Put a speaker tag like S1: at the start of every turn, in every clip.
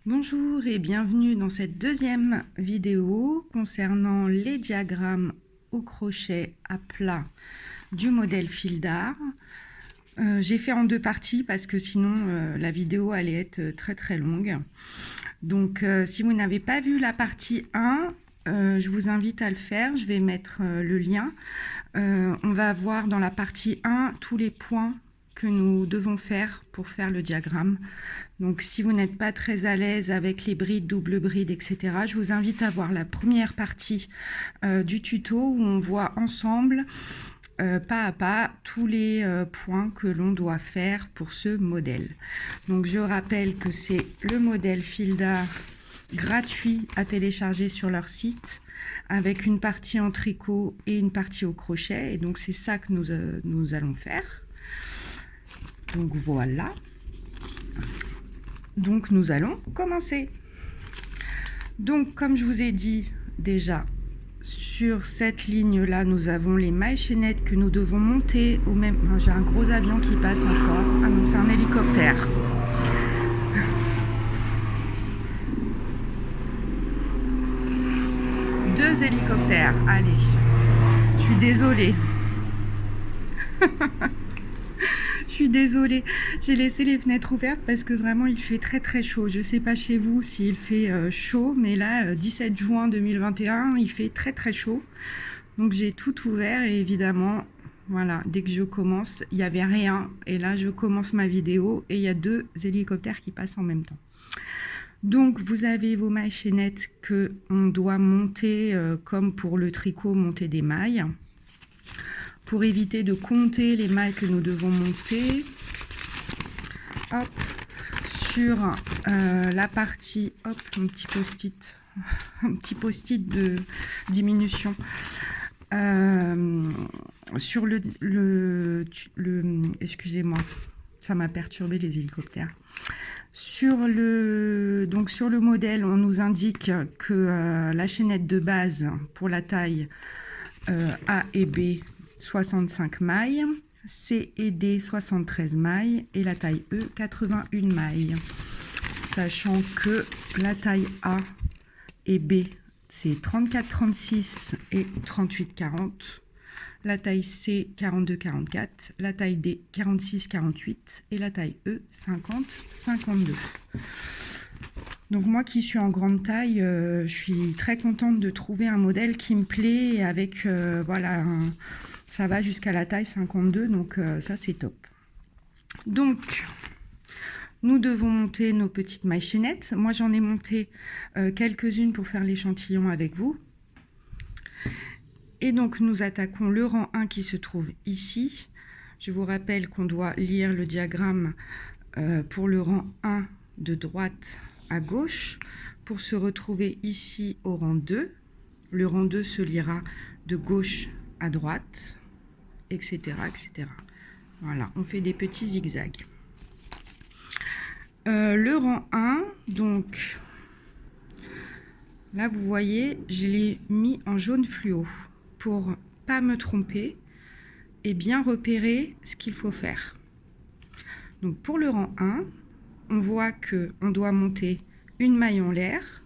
S1: Bonjour et bienvenue dans cette deuxième vidéo concernant les diagrammes au crochet à plat du modèle fil d'art. J'ai fait en deux parties parce que sinon la vidéo allait être très longue. Donc si vous n'avez pas vu la partie 1, je vous invite à le faire. Je vais mettre le lien. On va voir dans la partie 1 tous les points que nous devons faire pour faire le diagramme. Donc si vous n'êtes pas très à l'aise avec les brides, double bride, etc., je vous invite à voir la première partie du tuto où on voit ensemble, pas à pas, tous les points que l'on doit faire pour ce modèle. Donc je rappelle que c'est le modèle fil d'art gratuit à télécharger sur leur site, avec une partie en tricot et une partie au crochet. Et donc c'est ça que nous allons faire. Donc voilà. Donc nous allons commencer. Donc comme je vous ai dit déjà, sur cette ligne-là, nous avons les mailles chaînettes que nous devons monter au même... J'ai un gros avion qui passe encore. Ah non, c'est un hélicoptère. Deux hélicoptères, allez. Je suis désolée. Je suis désolée, j'ai laissé les fenêtres ouvertes parce que vraiment il fait très chaud. Je ne sais pas chez vous s'il fait chaud, mais là, 17 juin 2021, il fait très chaud. Donc j'ai tout ouvert et évidemment, voilà, dès que je commence, il n'y avait rien. Et là, je commence ma vidéo et il y a deux hélicoptères qui passent en même temps. Donc vous avez vos mailles chaînettes que on doit monter comme pour le tricot, monter des mailles. Pour éviter de compter les mailles que nous devons monter, hop, sur la partie, hop, un petit post-it de diminution. Sur excusez-moi, ça m'a perturbé les hélicoptères. Sur le modèle, on nous indique que la chaînette de base pour la taille A et B, 65 mailles, C et D 73 mailles et la taille E 81 mailles. Sachant que la taille A et B c'est 34-36 et 38-40. La taille C 42-44, la taille D 46-48 et la taille E 50-52. Donc moi qui suis en grande taille, je suis très contente de trouver un modèle qui me plaît avec voilà, ça va jusqu'à la taille 52, donc ça c'est top. Donc nous devons monter nos petites mailles chaînettes. Moi j'en ai monté quelques-unes pour faire l'échantillon avec vous. Et donc nous attaquons le rang 1 qui se trouve ici. Je vous rappelle qu'on doit lire le diagramme pour le rang 1 de droite à gauche pour se retrouver ici au rang 2. Le rang 2 se lira de gauche à droite, etc. etc. Voilà, on fait des petits zigzags. Le rang 1, donc là vous voyez, je l'ai mis en jaune fluo pour pas me tromper et bien repérer ce qu'il faut faire. Donc pour le rang 1, on voit qu'on doit monter une maille en l'air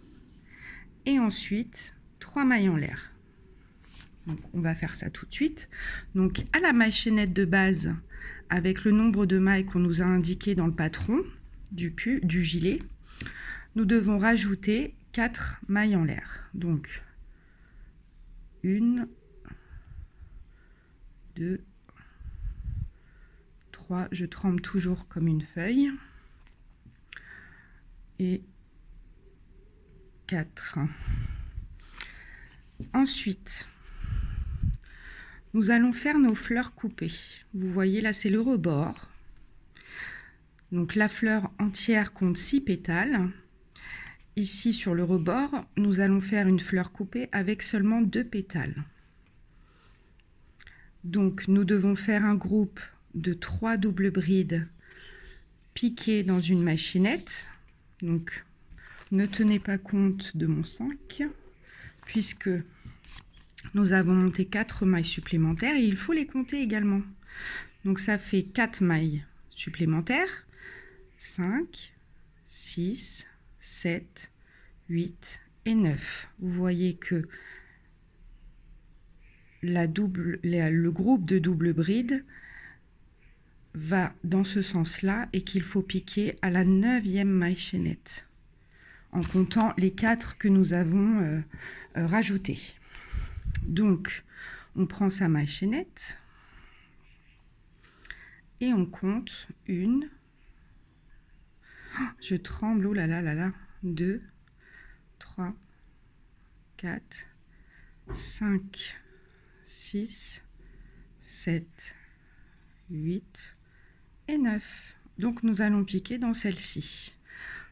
S1: et ensuite 3 mailles en l'air. Donc on va faire ça tout de suite. Donc à la maille chaînette de base, avec le nombre de mailles qu'on nous a indiqué dans le patron du gilet, nous devons rajouter 4 mailles en l'air. Donc 1, 2, 3, je trempe toujours comme une feuille, et 4. Ensuite, nous allons faire nos fleurs coupées. Vous voyez là, c'est le rebord. Donc la fleur entière compte 6 pétales. Ici sur le rebord, nous allons faire une fleur coupée avec seulement 2 pétales. Donc nous devons faire un groupe de 3 doubles brides piquées dans une maille chaînette. Donc ne tenez pas compte de mon 5 puisque nous avons monté 4 mailles supplémentaires et il faut les compter également. Donc ça fait 4 mailles supplémentaires, 5, 6, 7, 8 et 9. Vous voyez que le groupe de double bride va dans ce sens-là et qu'il faut piquer à la 9e maille chaînette en comptant les 4 que nous avons rajoutés. Donc, on prend sa maille chaînette et on compte 1, je tremble, oh là là là là, 2, 3, 4, 5, 6, 7, 8 et 9. Donc nous allons piquer dans celle-ci.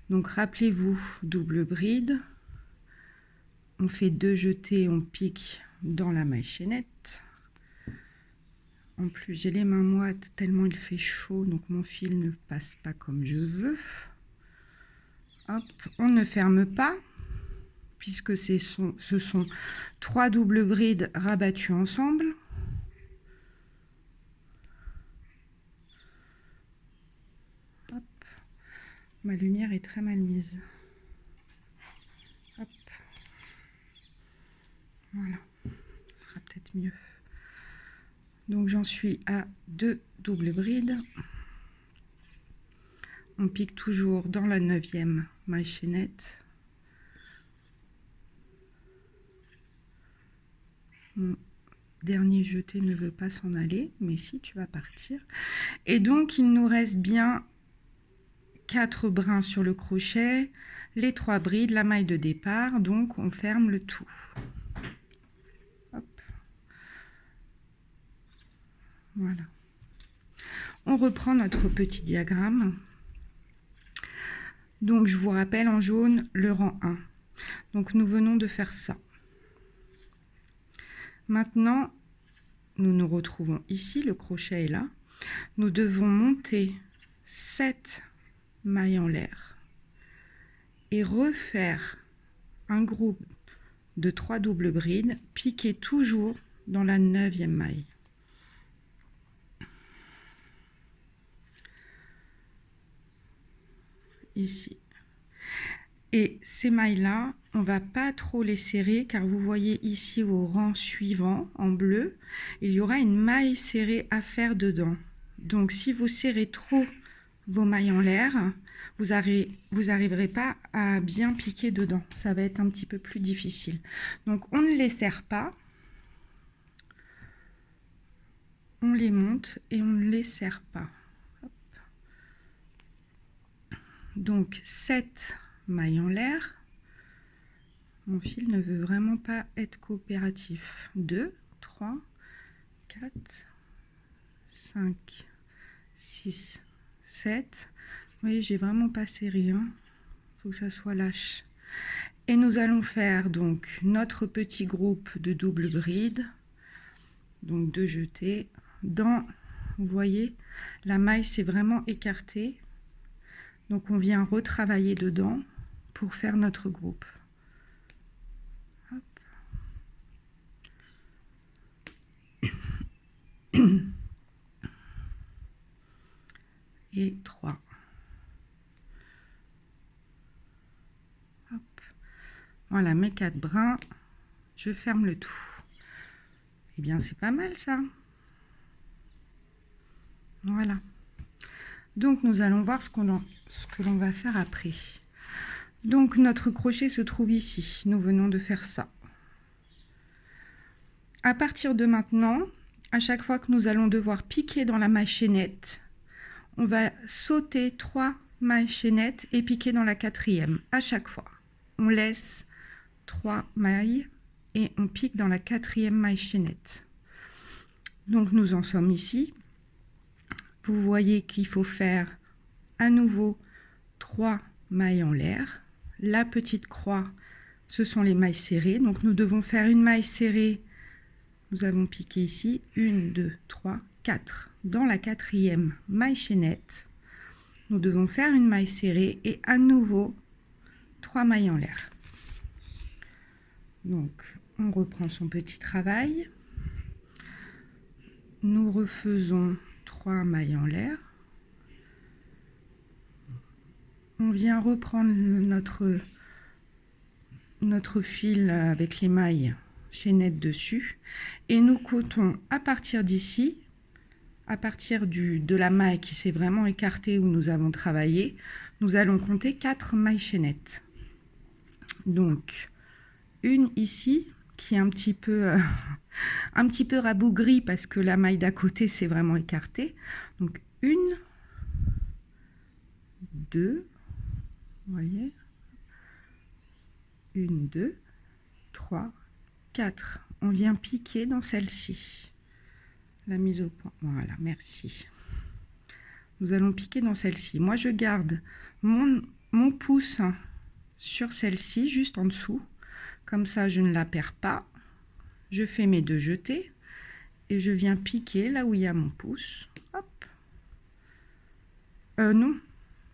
S1: Donc rappelez-vous, double bride, on fait 2 jetés, on pique dans la maille chaînette. En plus j'ai les mains moites tellement il fait chaud, donc mon fil ne passe pas comme je veux. Hop, on ne ferme pas puisque ce sont 3 doubles brides rabattues ensemble. Hop. Ma lumière est très mal mise. Hop. Voilà, ce sera peut-être mieux. Donc j'en suis à 2 doubles brides. On pique toujours dans la 9e maille chaînette. Mon dernier jeté ne veut pas s'en aller, mais si, tu vas partir. Et donc il nous reste bien 4 brins sur le crochet, les 3 brides, la maille de départ, donc on ferme le tout. Hop. Voilà. On reprend notre petit diagramme. Donc je vous rappelle en jaune le rang 1. Donc nous venons de faire ça. Maintenant, nous nous retrouvons ici, le crochet est là. Nous devons monter 7 mailles en l'air et refaire un groupe de 3 doubles brides, piquer toujours dans la 9e maille. Ici. Et ces mailles-là, on va pas trop les serrer car vous voyez ici au rang suivant, en bleu, il y aura une maille serrée à faire dedans. Donc si vous serrez trop vos mailles en l'air, vous n'arriverez pas à bien piquer dedans. Ça va être un petit peu plus difficile. Donc on ne les serre pas. On les monte et on ne les serre pas. Hop. Donc 7 mailles en l'air. Mon fil ne veut vraiment pas être coopératif. 2, 3, 4, 5, 6, 7. Vous voyez, j'ai vraiment pas serré. Faut que ça soit lâche. Et nous allons faire donc notre petit groupe de double bride. Donc 2 jetés. Vous voyez, la maille s'est vraiment écartée. Donc on vient retravailler dedans pour faire notre groupe. Hop. Et 3. Hop. Voilà mes 4 brins. Je ferme le tout. Eh bien, c'est pas mal ça. Voilà. Donc nous allons voir ce que l'on va faire après. Donc notre crochet se trouve ici. Nous venons de faire ça. À partir de maintenant, à chaque fois que nous allons devoir piquer dans la maille chaînette, on va sauter 3 mailles chaînettes et piquer dans la 4e à chaque fois. On laisse 3 mailles et on pique dans la 4e maille chaînette. Donc nous en sommes ici. Vous voyez qu'il faut faire à nouveau 3 mailles en l'air. La petite croix, ce sont les mailles serrées. Donc nous devons faire une maille serrée. Nous avons piqué ici 1, 2, 3, 4. Dans la 4e maille chaînette, nous devons faire une maille serrée et à nouveau 3 mailles en l'air. Donc on reprend son petit travail. Nous refaisons 3 mailles en l'air. on vient reprendre notre fil avec les mailles chaînettes dessus et nous comptons à partir d'ici, à partir de la maille qui s'est vraiment écartée où nous avons travaillé, nous allons compter 4 mailles chaînettes. Donc une ici qui est un petit peu rabougrie parce que la maille d'à côté s'est vraiment écartée. Donc 1, 2, vous voyez, 1, 2, 3, 4. On vient piquer dans celle-ci. La mise au point. Voilà, merci. Nous allons piquer dans celle-ci. Moi, je garde mon pouce sur celle-ci, juste en dessous. Comme ça, je ne la perds pas. Je fais mes 2 jetés et je viens piquer là où il y a mon pouce. Hop. Non,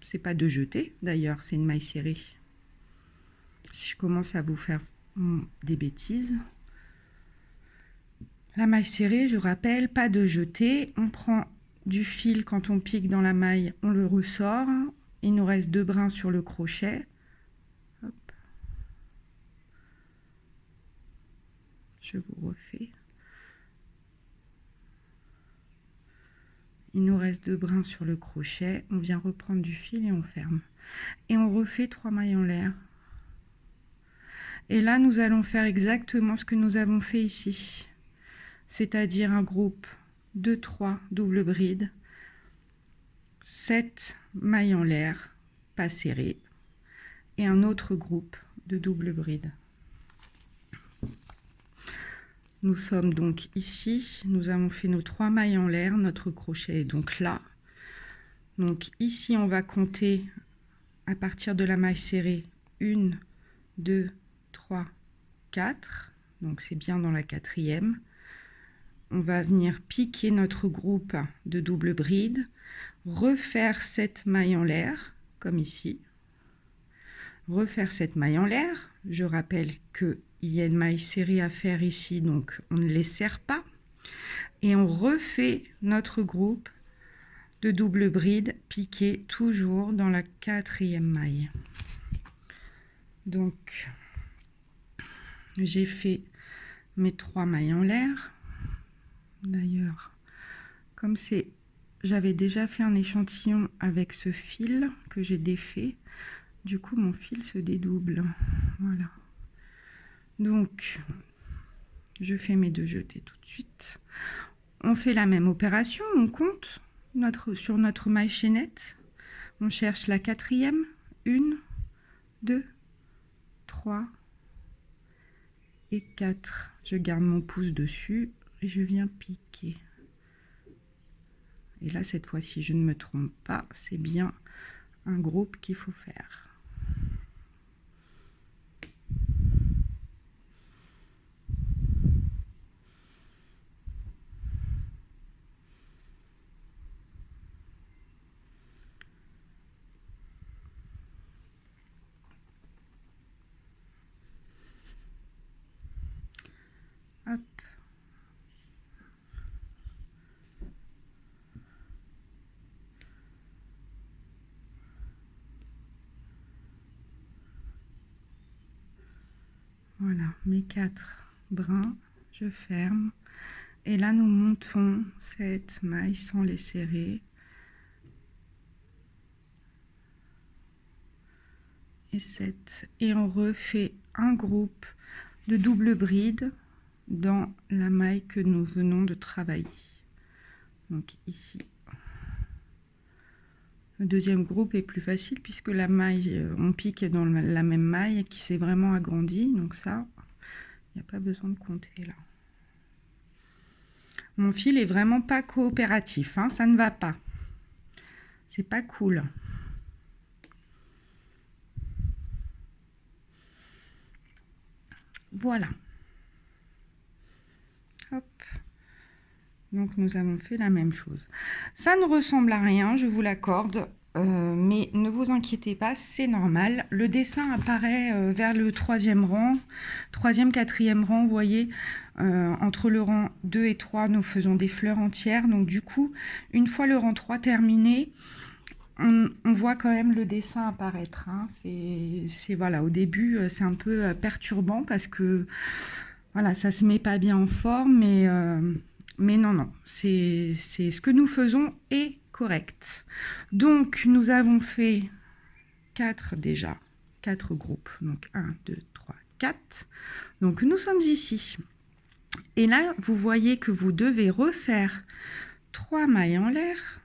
S1: c'est pas 2 jetés. D'ailleurs, c'est une maille serrée. Si je commence à vous faire des bêtises. La maille serrée, je rappelle, pas de jeté. On prend du fil quand on pique dans la maille, on le ressort. Il nous reste 2 brins sur le crochet. Hop. Je vous refais. Il nous reste 2 brins sur le crochet. On vient reprendre du fil et on ferme. Et on refait 3 mailles en l'air. Et là, nous allons faire exactement ce que nous avons fait ici. C'est-à-dire un groupe de 3 doubles brides, 7 mailles en l'air, pas serrées, et un autre groupe de doubles brides. Nous sommes donc ici, nous avons fait nos 3 mailles en l'air, notre crochet est donc là. Donc ici, on va compter à partir de la maille serrée 1, 2, 3, 4, donc c'est bien dans la 4e. On va venir piquer notre groupe de double bride, refaire cette maille en l'air, comme ici. Refaire cette maille en l'air. Je rappelle qu'il y a une maille serrée à faire ici, donc on ne les serre pas. Et on refait notre groupe de double bride piqué toujours dans la 4e maille. Donc, j'ai fait mes 3 mailles en l'air. D'ailleurs, comme j'avais déjà fait un échantillon avec ce fil que j'ai défait, du coup mon fil se dédouble. Voilà. Donc, je fais mes 2 jetés tout de suite. On fait la même opération, on compte sur notre maille chaînette. On cherche la 4e. 1, 2, 3 et 4. Je garde mon pouce dessus. Je viens piquer. Et là, cette fois-ci, je ne me trompe pas, c'est bien un groupe qu'il faut faire. Hop. Voilà, mes 4 brins, je ferme. Et là, nous montons cette maille sans les serrer. Et 7. Et on refait un groupe de double bride dans la maille que nous venons de travailler. Donc ici. Le deuxième groupe est plus facile puisque la maille, on pique dans la même maille qui s'est vraiment agrandie. Donc ça, il n'y a pas besoin de compter là. Mon fil est vraiment pas coopératif, hein, ça ne va pas. C'est pas cool. Voilà. Hop. Donc nous avons fait la même chose. Ça ne ressemble à rien, je vous l'accorde, mais ne vous inquiétez pas, c'est normal. Le dessin apparaît vers le 3e rang, 3e, 4e rang, vous voyez, entre le rang 2 et 3, nous faisons des fleurs entières. Donc du coup, une fois le rang 3 terminé, on voit quand même le dessin apparaître, hein. Voilà, au début, c'est un peu perturbant parce que voilà, ça se met pas bien en forme, mais non, non, c'est ce que nous faisons est correct. Donc, nous avons fait 4 déjà, 4 groupes. Donc, 1, 2, 3, 4. Donc, nous sommes ici. Et là, vous voyez que vous devez refaire 3 mailles en l'air,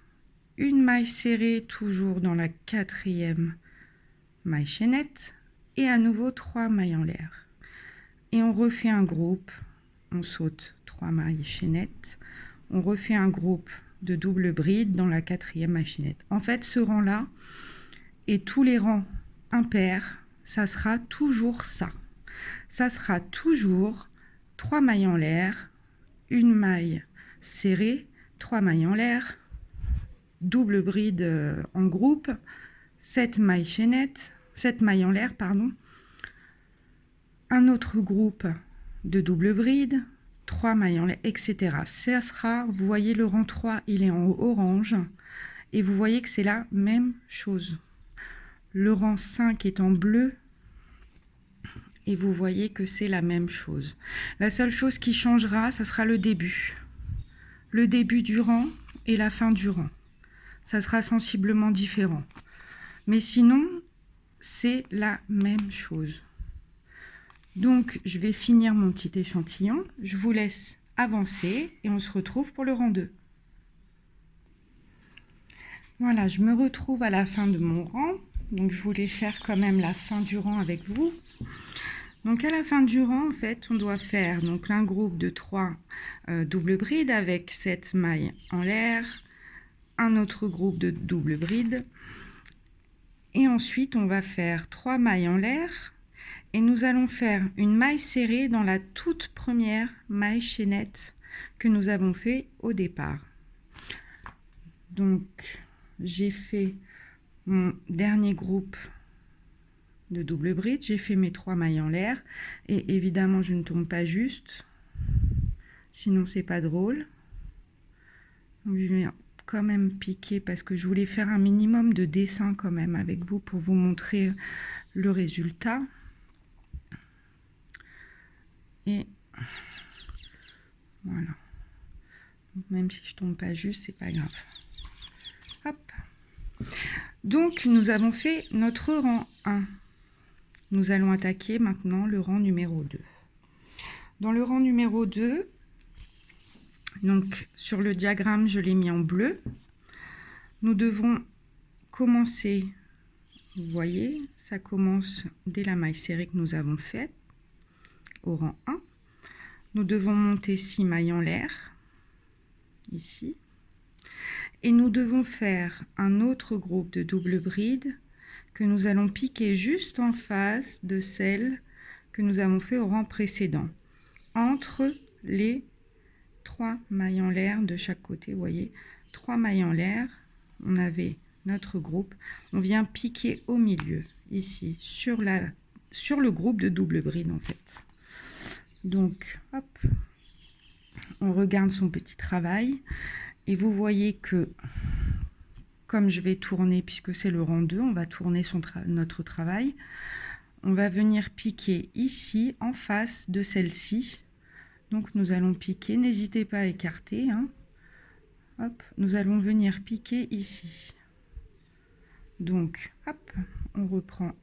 S1: une maille serrée toujours dans la 4e maille chaînette, et à nouveau 3 mailles en l'air. Et on refait un groupe, on saute 3 mailles chaînettes, on refait un groupe de double bride dans la 4e maille chaînette. En fait, ce rang-là et tous les rangs impairs, ça sera toujours ça. Ça sera toujours 3 mailles en l'air, une maille serrée, 3 mailles en l'air, double bride en groupe, 7 mailles chaînettes, 7 mailles en l'air, pardon, un autre groupe de double bride, 3 mailles en l'air, etc. Ça sera, vous voyez le rang 3, il est en orange, et vous voyez que c'est la même chose. Le rang 5 est en bleu, et vous voyez que c'est la même chose. La seule chose qui changera, ce sera le début. Le début du rang et la fin du rang. Ça sera sensiblement différent. Mais sinon, c'est la même chose. Donc, je vais finir mon petit échantillon. Je vous laisse avancer et on se retrouve pour le rang 2. Voilà, je me retrouve à la fin de mon rang. Donc, je voulais faire quand même la fin du rang avec vous. Donc, à la fin du rang, en fait, on doit faire donc un groupe de 3 double brides avec 7 mailles en l'air, un autre groupe de double bride. Et ensuite, on va faire 3 mailles en l'air. Et nous allons faire une maille serrée dans la toute première maille chaînette que nous avons fait au départ. Donc, j'ai fait mon dernier groupe de double bride, j'ai fait mes 3 mailles en l'air, et évidemment, je ne tourne pas juste, sinon c'est pas drôle. Donc, je vais quand même piquer parce que je voulais faire un minimum de dessin quand même avec vous pour vous montrer le résultat. Et voilà. Même si je tombe pas juste, c'est pas grave. Hop. Donc, nous avons fait notre rang 1. Nous allons attaquer maintenant le rang numéro 2. Dans le rang numéro 2, donc sur le diagramme, je l'ai mis en bleu. Nous devons commencer, vous voyez, ça commence dès la maille serrée que nous avons faite, au rang 1. Nous devons monter 6 mailles en l'air, ici. Et nous devons faire un autre groupe de double bride que nous allons piquer juste en face de celle que nous avons fait au rang précédent, entre les 3 mailles en l'air de chaque côté. Vous voyez, 3 mailles en l'air, on avait notre groupe, on vient piquer au milieu, ici, sur le groupe de double bride en fait. Donc, hop, on regarde son petit travail. Et vous voyez que, comme je vais tourner, puisque c'est le rang 2, on va tourner notre travail. On va venir piquer ici, en face de celle-ci. Donc, nous allons piquer. N'hésitez pas à écarter. Hein. Hop, nous allons venir piquer ici. Donc, hop, on reprend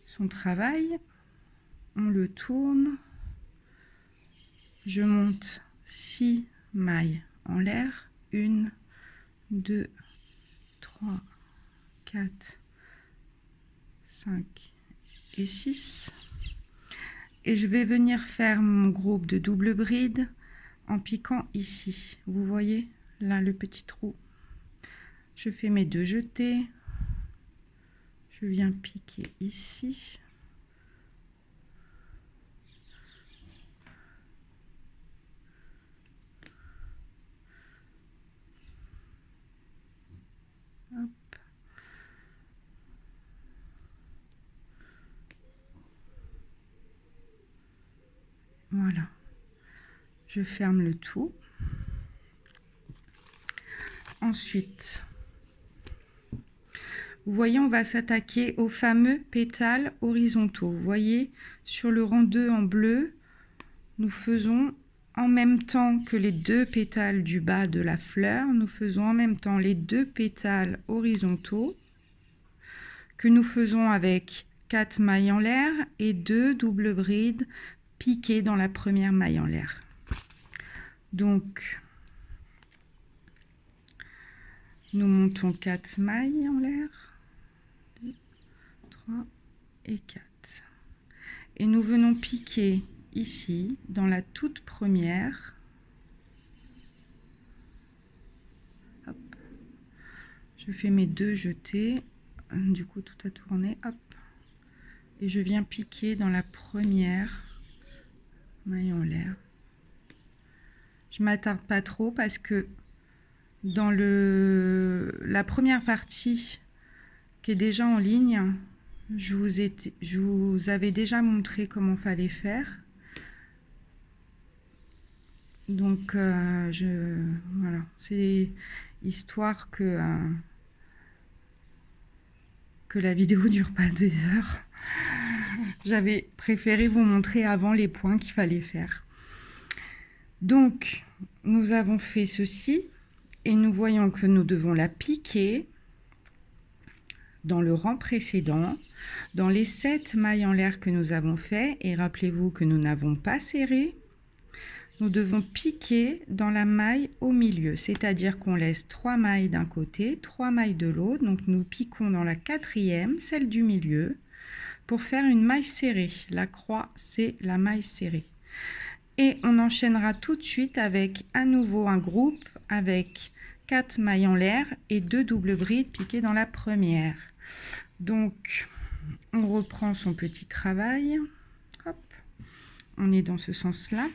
S1: son travail. On le tourne. Je monte 6 mailles en l'air, 1, 2, 3, 4, 5 et 6. Et je vais venir faire mon groupe de double bride en piquant ici. Vous voyez, là, le petit trou. Je fais mes 2 jetés. Je viens piquer ici. Hop. Voilà. Je ferme le tout. Ensuite, Vous voyez, on va s'attaquer aux fameux pétales horizontaux. Vous voyez, sur le rang 2 en bleu, nous faisons en même temps que les 2 pétales du bas de la fleur, nous faisons en même temps les 2 pétales horizontaux que nous faisons avec 4 mailles en l'air et 2 doubles brides piquées dans la première maille en l'air. Donc, nous montons 4 mailles en l'air, 2, 3 et 4. Et nous venons piquer ici, dans la toute première. Hop. Je fais mes 2 jetés, du coup tout a tourné, hop. Et je viens piquer dans la première maille en l'air. Je m'attarde pas trop parce que dans la première partie qui est déjà en ligne, je vous avais déjà montré comment fallait faire. Donc voilà, c'est histoire que la vidéo dure pas 2 heures. J'avais préféré vous montrer avant les points qu'il fallait faire. Donc, nous avons fait ceci et nous voyons que nous devons la piquer dans le rang précédent, dans les 7 mailles en l'air que nous avons fait. Et rappelez-vous que nous n'avons pas serré. Nous devons piquer dans la maille au milieu, c'est-à-dire qu'on laisse 3 mailles d'un côté, 3 mailles de l'autre. Donc, nous piquons dans la 4e, celle du milieu, pour faire une maille serrée. La croix, c'est la maille serrée. Et on enchaînera tout de suite avec à nouveau un groupe avec 4 mailles en l'air et 2 doubles brides piquées dans la première. Donc, on reprend son petit travail. Hop, on est dans ce sens-là.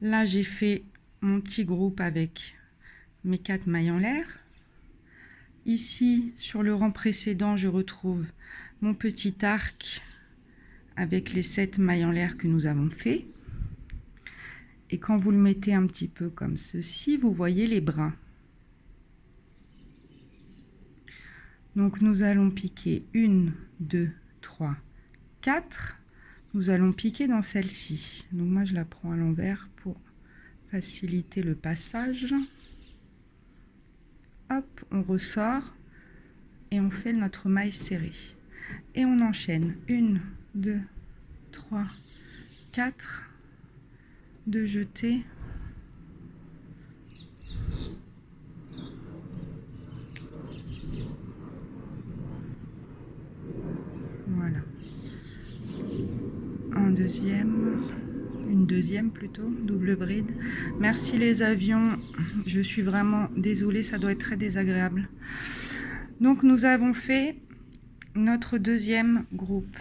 S1: Là, j'ai fait mon petit groupe avec mes 4 mailles en l'air. Ici, sur le rang précédent, je retrouve mon petit arc avec les 7 mailles en l'air que nous avons fait. Et quand vous le mettez un petit peu comme ceci, vous voyez les brins. Donc nous allons piquer 1, 2, 3, 4. Nous allons piquer dans celle-ci. Donc moi je la prends à l'envers pour faciliter le passage. Hop, on ressort et on fait notre maille serrée. Et on enchaîne 1, 2, 3, 4. De jeter. Voilà. Un deuxième, une deuxième plutôt, double bride. Merci les avions, je suis vraiment désolée, ça doit être très désagréable. Donc nous avons fait notre deuxième groupe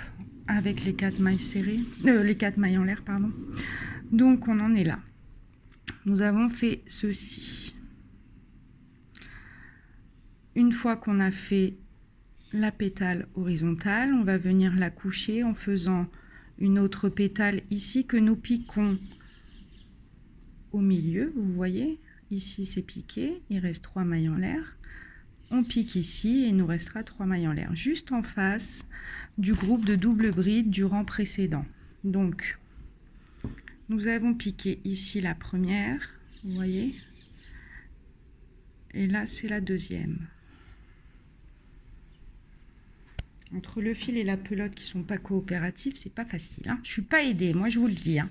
S1: avec les 4 mailles serrées, les 4 mailles en l'air, pardon. Donc on en est là. Nous avons fait ceci. Une fois qu'on a fait la pétale horizontale, on va venir la coucher en faisant une autre pétale ici que nous piquons au milieu. Vous voyez, ici c'est piqué, il reste 3 mailles en l'air. On pique ici et il nous restera 3 mailles en l'air, juste en face du groupe de double bride du rang précédent. Donc, nous avons piqué ici la première, vous voyez, et là c'est la deuxième. Entre le fil et la pelote qui sont pas coopératifs, c'est pas facile, hein. Je suis pas aidée, moi je vous le dis, hein.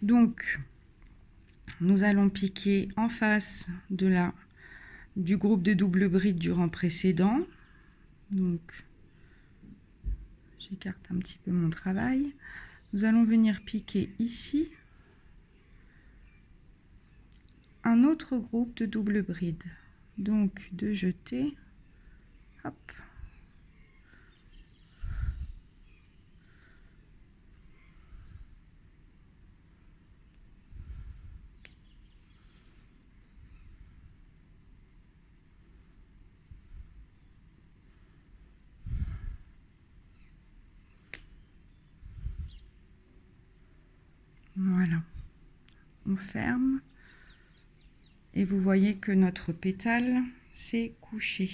S1: Donc, nous allons piquer en face du groupe de double bride du rang précédent. Donc, j'écarte un petit peu mon travail. Nous allons venir piquer ici un autre groupe de double bride. Donc, de jeter, hop. Voilà, on ferme et vous voyez que notre pétale s'est couché.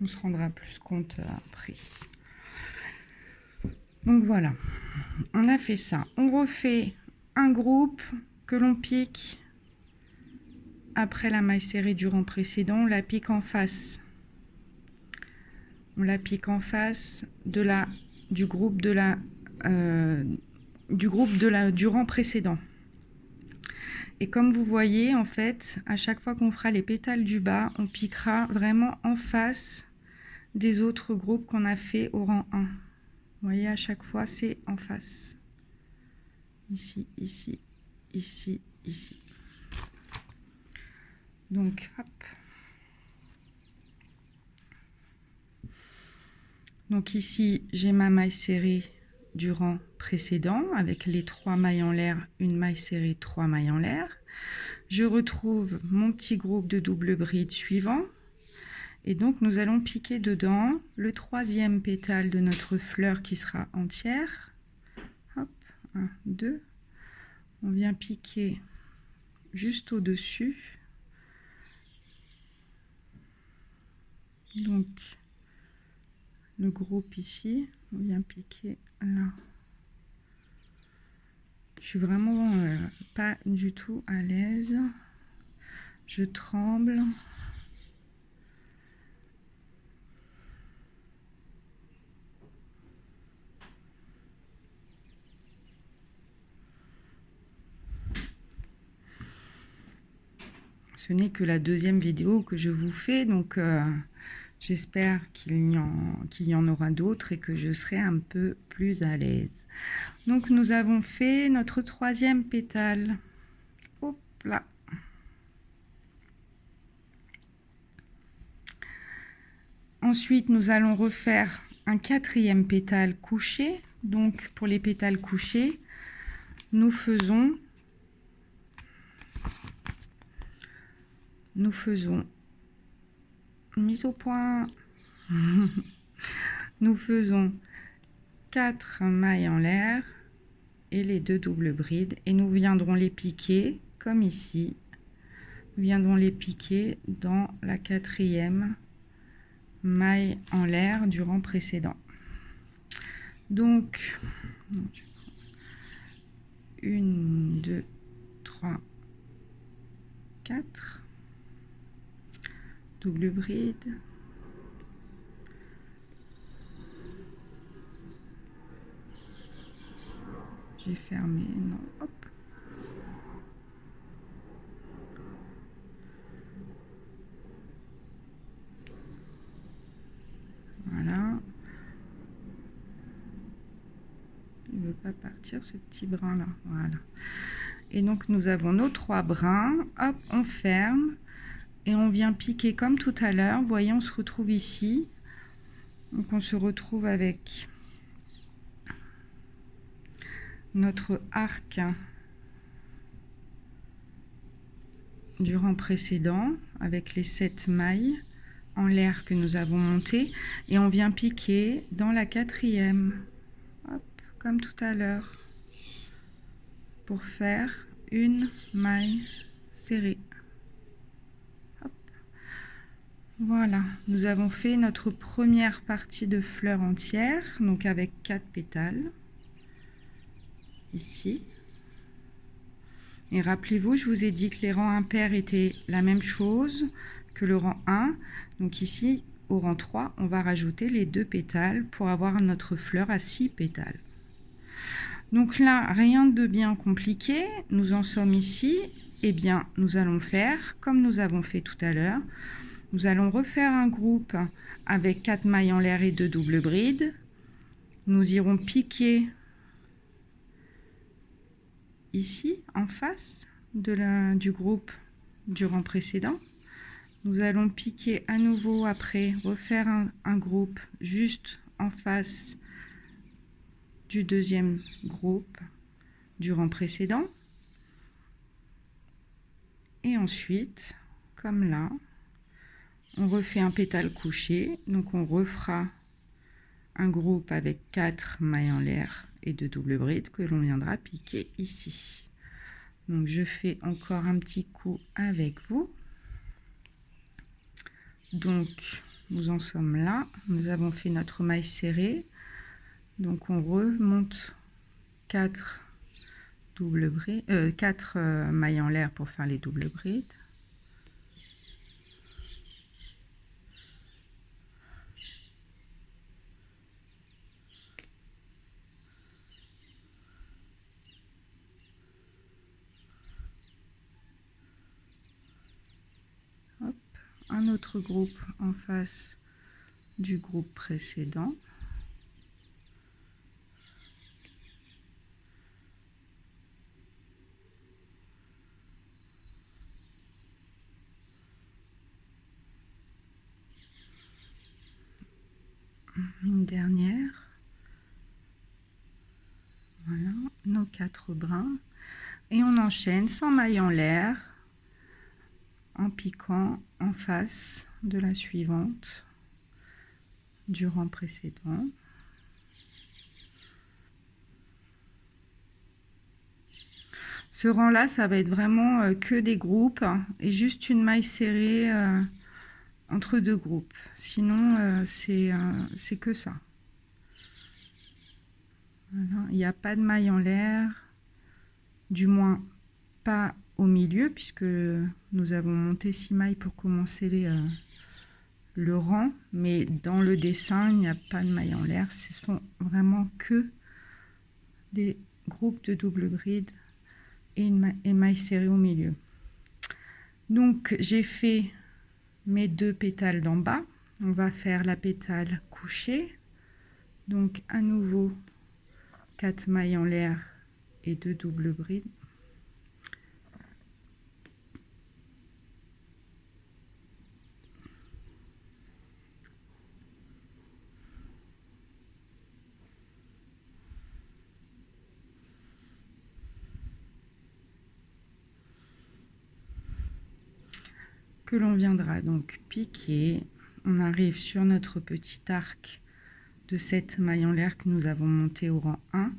S1: On se rendra plus compte après. Donc voilà, on a fait ça. On refait un groupe que l'on pique après la maille serrée du rang précédent. On la pique en face. On la pique en face du groupe du rang précédent. Et comme vous voyez, en fait, à chaque fois qu'on fera les pétales du bas, on piquera vraiment en face des autres groupes qu'on a fait au rang 1. Vous voyez, à chaque fois, c'est en face. Ici, ici, ici, ici. Donc, hop. Donc ici, j'ai ma maille serrée du rang précédent avec les 3 mailles en l'air, une maille serrée, 3 mailles en l'air. Je retrouve mon petit groupe de double bride suivant. Et donc, nous allons piquer dedans le 3e pétale de notre fleur qui sera entière. Hop, 1, 2. On vient piquer juste au-dessus. Donc, le groupe ici, on vient piquer là. Je suis vraiment pas du tout à l'aise. Je tremble. Ce n'est que la 2e vidéo que je vous fais, donc j'espère qu'il y en aura d'autres et que je serai un peu plus à l'aise. Donc nous avons fait notre 3e pétale. Hop là. Ensuite, nous allons refaire un 4e pétale couché. Donc pour les pétales couchés, nous faisons mise au point. Nous faisons 4 mailles en l'air et les 2 doubles brides et nous viendrons les piquer comme ici. Nous viendrons les piquer dans la 4e maille en l'air du rang précédent. Donc 1, 2, 3, 4 double bride, j'ai fermé, non, hop, voilà, il ne veut pas partir ce petit brin là, voilà. Et donc nous avons nos 3 brins, hop, on ferme et on vient piquer comme tout à l'heure. Vous voyez, on se retrouve ici, donc on se retrouve avec notre arc du rang précédent avec les 7 mailles en l'air que nous avons monté et on vient piquer dans la 4e, hop, comme tout à l'heure, pour faire une maille serrée. Hop. Voilà, nous avons fait notre première partie de fleur entière, donc avec 4 pétales ici. Et rappelez-vous, je vous ai dit que les rangs impairs étaient la même chose que le rang 1. Donc ici, au rang 3, on va rajouter les 2 pétales pour avoir notre fleur à 6 pétales. Donc là, rien de bien compliqué. Nous en sommes ici. Eh bien, nous allons faire comme nous avons fait tout à l'heure. Nous allons refaire un groupe avec 4 mailles en l'air et 2 doubles brides. Nous irons piquer ici, en face du groupe du rang précédent. Nous allons piquer à nouveau après, refaire un groupe juste en face du 2e groupe du rang précédent. Et ensuite, comme là, on refait un pétale couché. Donc on refera un groupe avec 4 mailles en l'air et 2 doubles brides que l'on viendra piquer ici. Donc je fais encore un petit coup avec vous. Donc nous en sommes là. Nous avons fait notre maille serrée. Donc on remonte 4 mailles en l'air pour faire les doubles brides. Hop, un autre groupe en face du groupe précédent. Une dernière. Voilà, nos 4 brins. Et on enchaîne sans maille en l'air, en piquant en face de la suivante du rang précédent. Ce rang-là, ça va être vraiment que des groupes et juste une maille serrée entre 2 groupes. Sinon, c'est que ça. Voilà. Il n'y a pas de maille en l'air, du moins pas au milieu, puisque nous avons monté 6 mailles pour commencer le rang, mais dans le dessin, il n'y a pas de maille en l'air. Ce sont vraiment que des groupes de double bride et maille serrée au milieu. Donc j'ai fait mes 2 pétales d'en bas. On va faire la pétale couchée. Donc à nouveau 4 mailles en l'air et 2 doubles brides. Que l'on viendra donc piquer. On arrive sur notre petit arc de 7 mailles en l'air que nous avons monté au rang 1.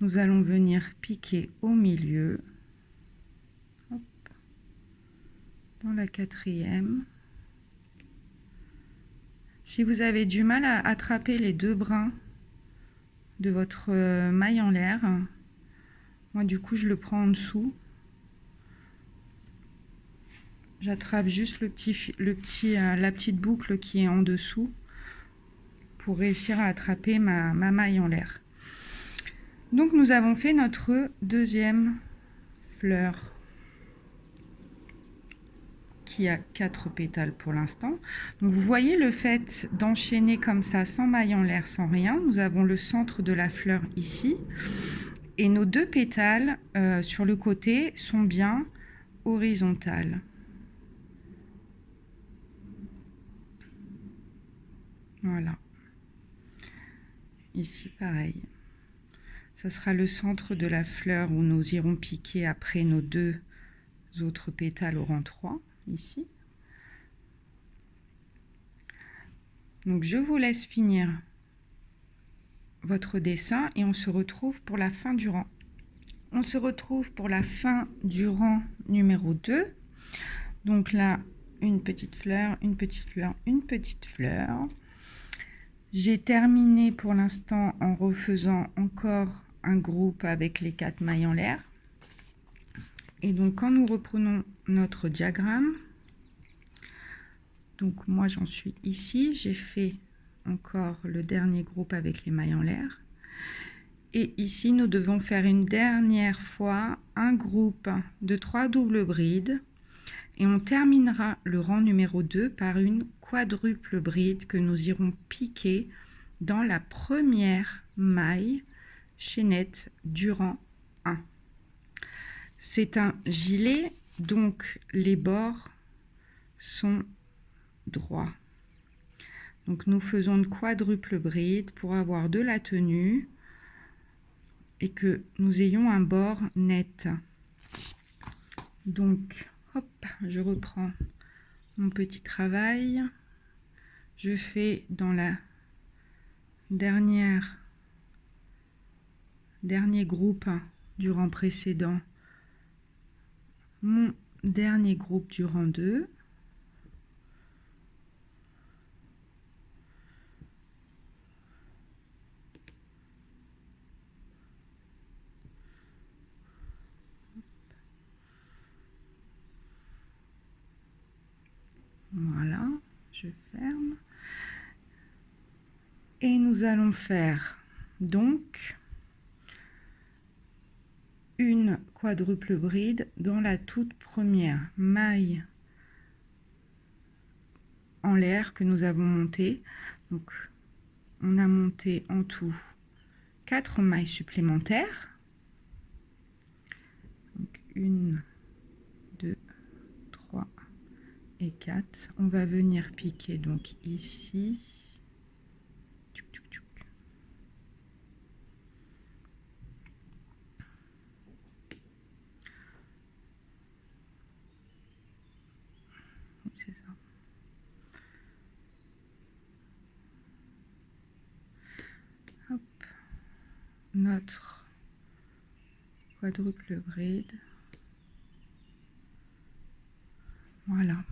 S1: Nous allons venir piquer au milieu. Hop, dans la 4e. Si vous avez du mal à attraper les 2 brins de votre maille en l'air, moi du coup je le prends en dessous. J'attrape juste la petite boucle qui est en dessous pour réussir à attraper ma maille en l'air. Donc nous avons fait notre 2e fleur qui a 4 pétales pour l'instant. Donc vous voyez le fait d'enchaîner comme ça sans maille en l'air, sans rien. Nous avons le centre de la fleur ici et nos 2 pétales sur le côté sont bien horizontales. Voilà. Ici pareil. Ça sera le centre de la fleur où nous irons piquer après nos 2 autres pétales au rang 3 ici. Donc je vous laisse finir votre dessin et on se retrouve pour la fin du rang. On se retrouve pour la fin du rang numéro 2. Donc là, une petite fleur, une petite fleur, une petite fleur. J'ai terminé pour l'instant en refaisant encore un groupe avec les 4 mailles en l'air. Et donc quand nous reprenons notre diagramme, donc moi j'en suis ici, j'ai fait encore le dernier groupe avec les mailles en l'air. Et ici nous devons faire une dernière fois un groupe de 3 doubles brides. Et on terminera le rang numéro 2 par une quadruple bride que nous irons piquer dans la première maille chaînette du rang 1. C'est un gilet, donc les bords sont droits. Donc nous faisons une quadruple bride pour avoir de la tenue et que nous ayons un bord net. Donc hop, je reprends mon petit travail. Je fais dans la dernier groupe du rang précédent mon dernier groupe du rang 2. je ferme. Et nous allons faire donc une quadruple bride dans la toute première maille en l'air que nous avons montée. Donc on a monté en tout 4 mailles supplémentaires. Donc 1, 2, 3 et 4. On va venir piquer donc ici. C'est ça. Hop. Notre quadruple bride. Voilà.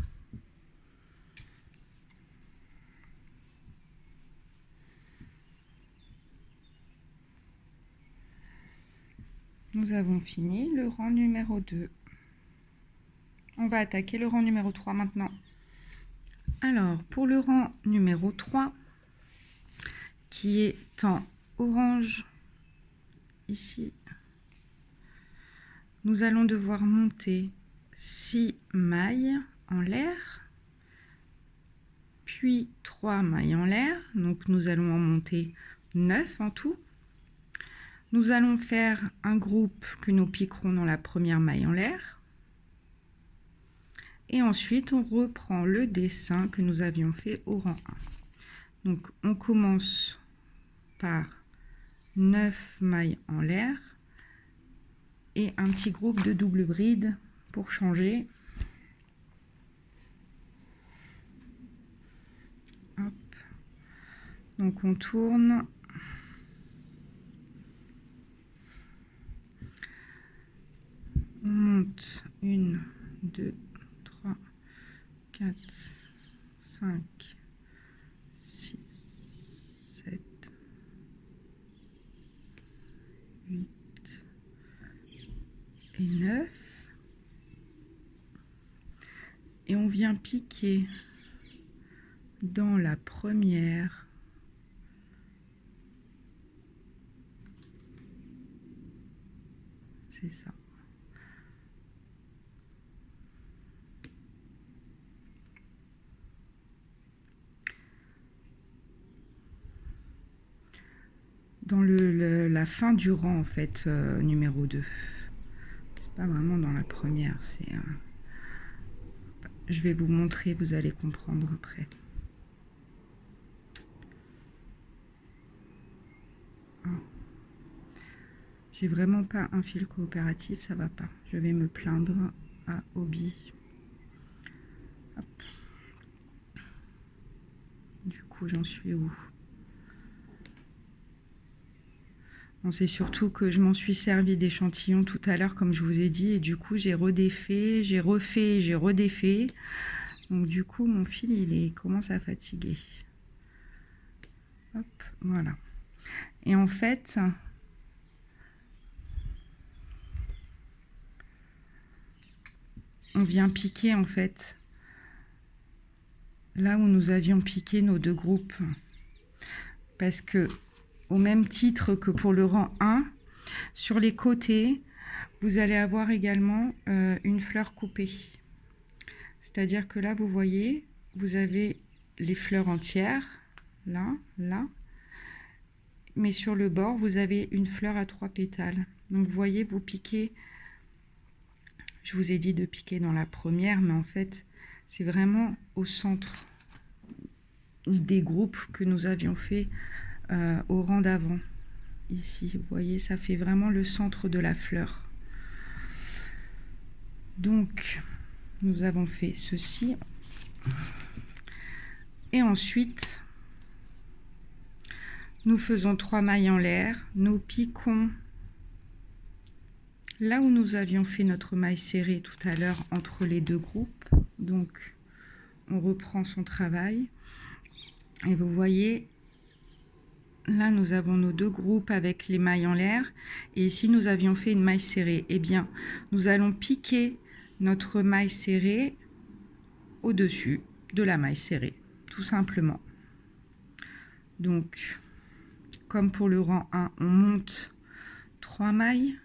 S1: Nous avons fini le rang numéro 2. On va attaquer le rang numéro 3 maintenant. Alors, pour le rang numéro 3, qui est en orange, ici, nous allons devoir monter 6 mailles en l'air, puis 3 mailles en l'air. Donc, nous allons en monter 9 en tout. Nous allons faire un groupe que nous piquerons dans la première maille en l'air. Et ensuite, on reprend le dessin que nous avions fait au rang 1. Donc, on commence par 9 mailles en l'air et un petit groupe de double bride pour changer. Hop. Donc, on tourne. On monte 1, 2, 3, 4, 5, 6, 7, 8 et 9. Et on vient piquer dans la première c'est ça. Dans la fin du rang en fait, numéro 2. C'est pas vraiment dans la première, c'est je vais vous montrer, vous allez comprendre après. J'ai vraiment pas un fil coopératif, ça va pas. Je vais me plaindre à Hobby. Hop. Du coup, j'en suis où? Bon, c'est surtout que je m'en suis servi d'échantillons tout à l'heure, comme je vous ai dit, et du coup, j'ai redéfait, j'ai refait, j'ai redéfait. Donc, du coup, mon fil, il commence à fatiguer. Hop, voilà. Et en fait, on vient piquer, en fait, là où nous avions piqué nos deux groupes. Parce que, au même titre que pour le rang 1, sur les côtés, vous allez avoir également une fleur coupée. C'est-à-dire que là, vous voyez, vous avez les fleurs entières, là, là. Mais sur le bord, vous avez une fleur à 3 pétales. Donc, vous voyez, vous piquez. Je vous ai dit de piquer dans la première, mais en fait, c'est vraiment au centre des groupes que nous avions fait au rang d'avant. Ici, vous voyez, ça fait vraiment le centre de la fleur. Donc, nous avons fait ceci. Et ensuite, nous faisons 3 mailles en l'air. Nous piquons là où nous avions fait notre maille serrée tout à l'heure entre les deux groupes. Donc, on reprend son travail. Et vous voyez, là, nous avons nos deux groupes avec les mailles en l'air. Et ici, nous avions fait une maille serrée. Eh bien, nous allons piquer notre maille serrée au-dessus de la maille serrée. tout simplement. Donc, comme pour le rang 1, on monte 3 mailles.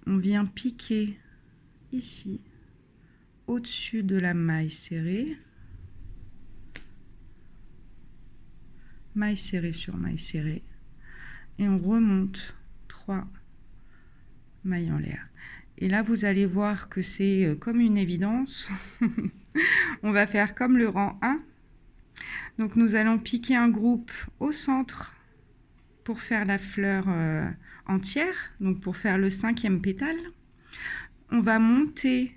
S1: On vient piquer ici, au-dessus de la maille serrée. Maille serrée sur maille serrée. Et on remonte 3 mailles en l'air. Et là, vous allez voir que c'est comme une évidence. On va faire comme le rang 1. Donc, nous allons piquer un groupe au centre pour faire la fleur entière, donc pour faire le 5e pétale. On va monter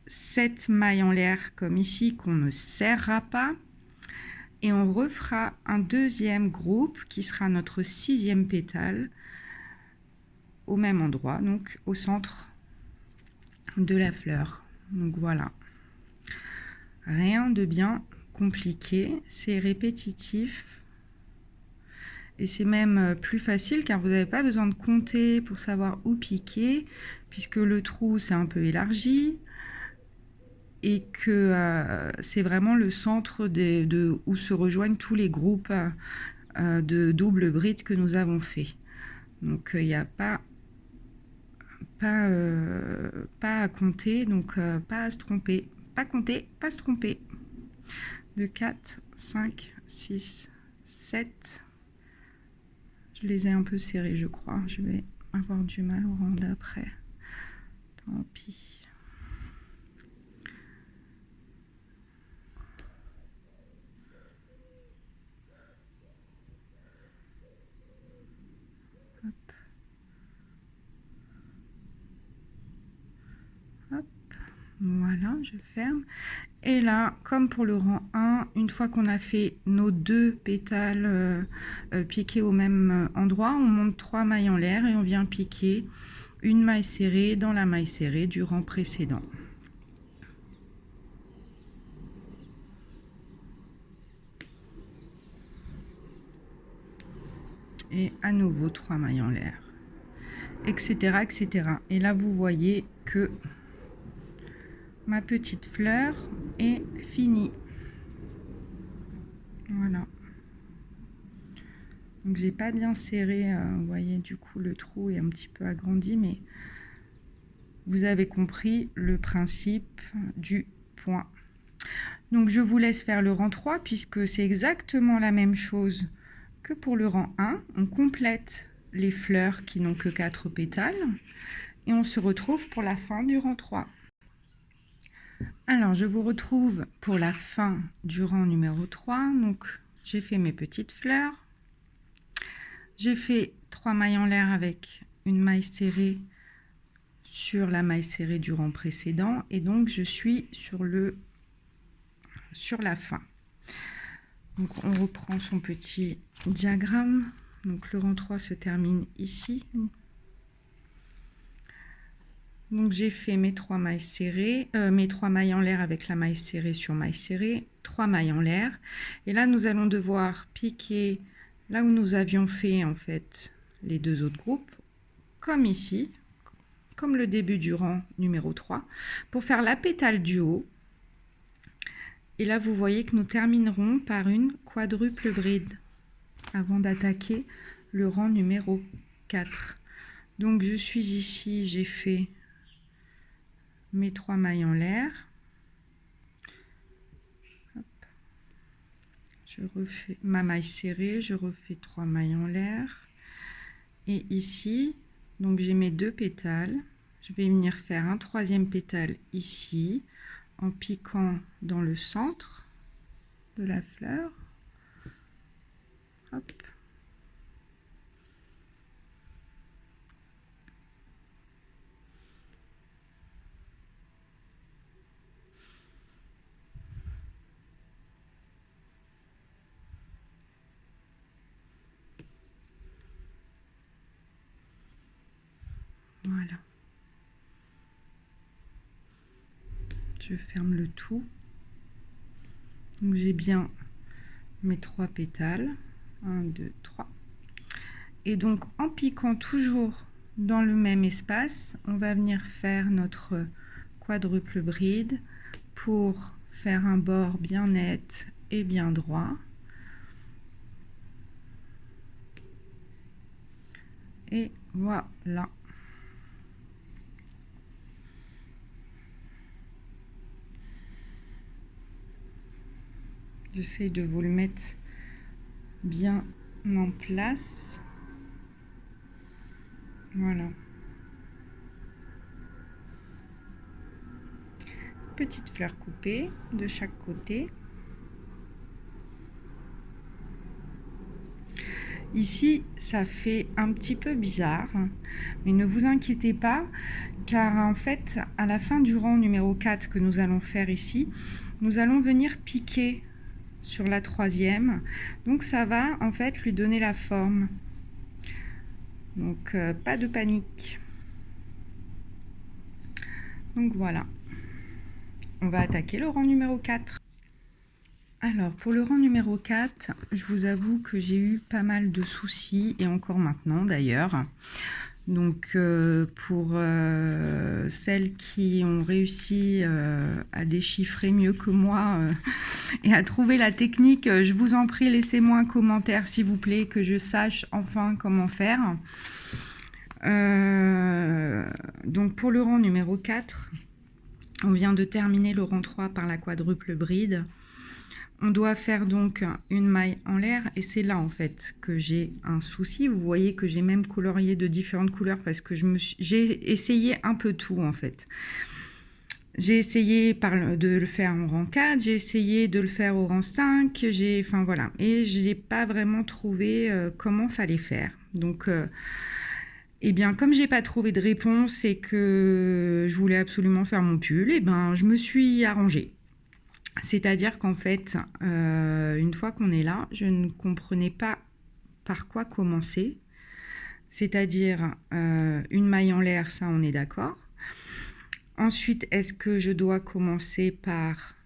S1: 7 mailles en l'air comme ici qu'on ne serrera pas. Et on refera un deuxième groupe qui sera notre 6e pétale au même endroit, donc au centre de la fleur. Donc voilà. Rien de bien compliqué, c'est répétitif. Et c'est même plus facile car vous n'avez pas besoin de compter pour savoir où piquer, puisque le trou c'est un peu élargi et que c'est vraiment le centre où se rejoignent tous les groupes de double bride que nous avons fait. Donc il n'y a pas à compter, donc pas à se tromper. Pas compter, pas se tromper. 2, 4, 5, 6, 7... Je les ai un peu serrés, je crois. Je vais avoir du mal au rang d'après. Tant pis. Hop. Hop. Voilà, je ferme. Et là, comme pour le rang 1, une fois qu'on a fait nos 2 pétales piqués au même endroit, on monte 3 mailles en l'air et on vient piquer une maille serrée dans la maille serrée du rang précédent. Et à nouveau 3 mailles en l'air, etc., etc. Et là, vous voyez que ma petite fleur est finie. Voilà. Donc j'ai pas bien serré, vous voyez, du coup le trou est un petit peu agrandi, mais vous avez compris le principe du point. Donc je vous laisse faire le rang 3 puisque c'est exactement la même chose que pour le rang 1. On complète les fleurs qui n'ont que 4 pétales et on se retrouve pour la fin du rang 3. Alors je vous retrouve pour la fin du rang numéro 3. Donc j'ai fait mes petites fleurs. J'ai fait 3 mailles en l'air avec une maille serrée sur la maille serrée du rang précédent et donc je suis sur la fin. Donc on reprend son petit diagramme. Donc le rang 3 se termine ici. Donc j'ai fait mes 3 mailles serrées, mes 3 mailles en l'air avec la maille serrée sur maille serrée, 3 mailles en l'air. Et là nous allons devoir piquer là où nous avions fait en fait les 2 autres groupes, comme ici, comme le début du rang numéro 3, pour faire la pétale du haut. Et là vous voyez que nous terminerons par une quadruple bride avant d'attaquer le rang numéro 4. Donc je suis ici, j'ai fait mes 3 mailles en l'air. Je refais ma maille serrée, je refais 3 mailles en l'air. Et ici, donc j'ai mes 2 pétales. Je vais venir faire un 3e pétale ici, en piquant dans le centre de la fleur. Hop. Voilà. Je ferme le tout. Donc j'ai bien mes 3 pétales. 1, 2, 3. Et donc en piquant toujours dans le même espace, on va venir faire notre quadruple bride pour faire un bord bien net et bien droit. Et voilà. J'essaie de vous le mettre bien en place. Voilà. Petite fleur coupée de chaque côté. Ici, ça fait un petit peu bizarre, mais ne vous inquiétez pas, car en fait, à la fin du rang numéro 4 que nous allons faire ici, nous allons venir piquer sur la troisième. Donc ça va en fait lui donner la forme. Donc pas de panique. Donc voilà. On va attaquer le rang numéro 4. Alors, pour le rang numéro 4, je vous avoue que j'ai eu pas mal de soucis, et encore maintenant d'ailleurs. Donc, pour celles qui ont réussi à déchiffrer mieux que moi et à trouver la technique, je vous en prie, laissez-moi un commentaire, s'il vous plaît, que je sache enfin comment faire. Donc, pour le rang numéro 4, on vient de terminer le rang 3 par la quadruple bride. On doit faire donc une maille en l'air, et c'est là en fait que j'ai un souci. Vous voyez que j'ai même colorié de différentes couleurs parce que j'ai essayé un peu tout en fait. J'ai essayé de le faire en rang 4, j'ai essayé de le faire au rang 5, enfin voilà, et je n'ai pas vraiment trouvé comment fallait faire. Donc eh bien, comme j'ai pas trouvé de réponse et que je voulais absolument faire mon pull, eh ben je me suis arrangée. C'est-à-dire qu'en fait, une fois qu'on est là, je ne comprenais pas par quoi commencer. C'est-à-dire une maille en l'air, ça on est d'accord. Ensuite, est-ce que je dois commencer par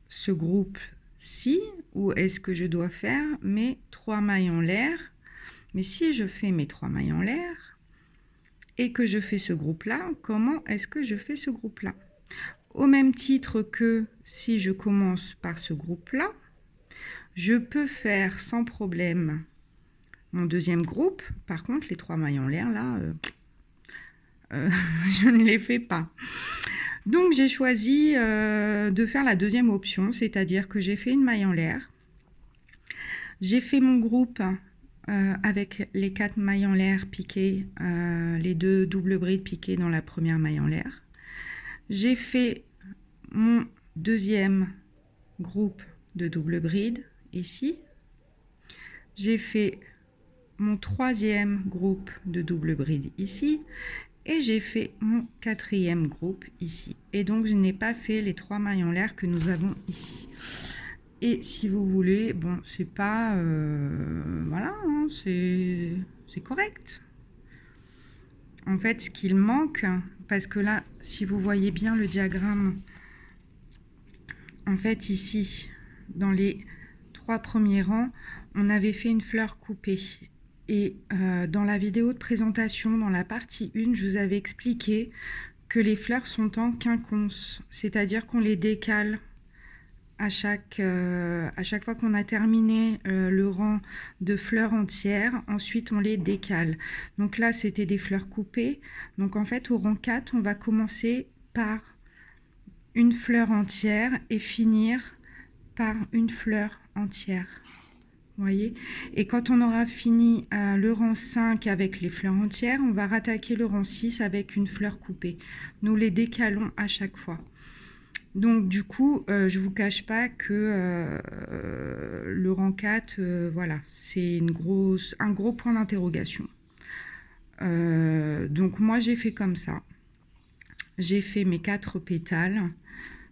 S1: ce groupe-ci ou est-ce que je dois faire mes 3 mailles en l'air? Mais si je fais mes 3 mailles en l'air et que je fais ce groupe-là, comment est-ce que je fais ce groupe-là? Au même titre que si je commence par ce groupe-là, je peux faire sans problème mon deuxième groupe. Par contre, les 3 mailles en l'air, là, je ne les fais pas. Donc, j'ai choisi de faire la deuxième option, c'est-à-dire que j'ai fait une maille en l'air. J'ai fait mon groupe avec les 4 mailles en l'air piquées, les 2 doubles brides piquées dans la première maille en l'air. J'ai fait mon deuxième groupe de double bride ici. J'ai fait mon troisième groupe de double bride ici et j'ai fait mon quatrième groupe ici. Et donc je n'ai pas fait les 3 mailles en l'air que nous avons ici. Et si vous voulez, bon, c'est pas voilà, hein, c'est correct. En fait, ce qu'il manque, parce que là, si vous voyez bien le diagramme, en fait, ici, dans les 3 premiers rangs, on avait fait une fleur coupée. Et dans la vidéo de présentation, dans la partie 1, je vous avais expliqué que les fleurs sont en quinconce, c'est-à-dire qu'on les décale à chaque fois qu'on a terminé le rang de fleurs entières. Ensuite, on les décale. Donc là, c'était des fleurs coupées. Donc en fait, au rang 4, on va commencer par une fleur entière et finir par une fleur entière. Vous voyez? Et quand on aura fini le rang 5 avec les fleurs entières, on va rattaquer le rang 6 avec une fleur coupée. Nous les décalons à chaque fois. Donc du coup, je ne vous cache pas que le rang 4, voilà, c'est un gros point d'interrogation. Donc moi, j'ai fait comme ça. J'ai fait mes 4 pétales.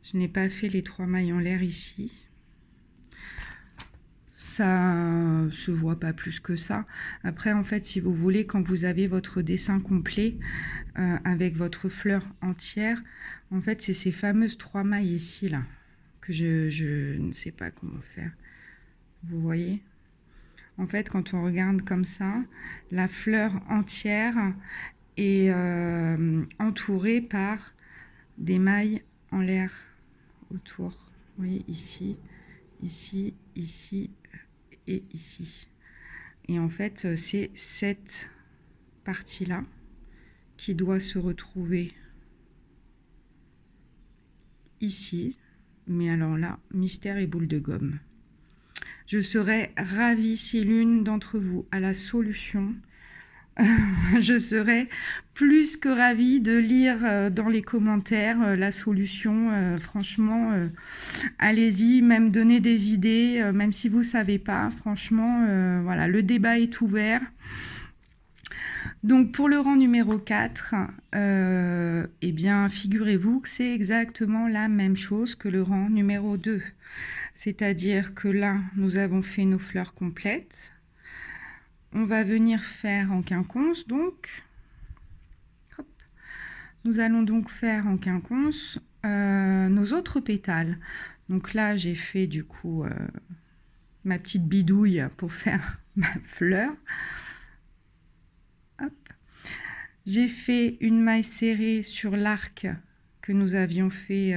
S1: Je n'ai pas fait les 3 mailles en l'air ici. Ça se voit pas plus que ça. Après, en fait, si vous voulez, quand vous avez votre dessin complet avec votre fleur entière, en fait, c'est ces fameuses 3 mailles ici, là, que je ne sais pas comment faire. Vous voyez? En fait, quand on regarde comme ça, la fleur entière est entourée par des mailles en l'air. autour. Vous voyez, ici, ici, ici et ici. Et en fait, c'est cette partie-là qui doit se retrouver ici. Mais alors là, mystère et boule de gomme. Je serais ravie si l'une d'entre vous a la solution. Je serais plus que ravie de lire dans les commentaires la solution. Franchement, allez-y, même donner des idées, même si vous ne savez pas. Franchement, voilà, le débat est ouvert. Donc pour le rang numéro 4, eh bien, figurez-vous que c'est exactement la même chose que le rang numéro 2. C'est-à-dire que là, nous avons fait nos fleurs complètes. On va venir faire en quinconce, donc. Hop. Nous allons donc faire en quinconce nos autres pétales. Donc là, j'ai fait du coup ma petite bidouille pour faire ma fleur. J'ai fait une maille serrée sur l'arc que nous avions fait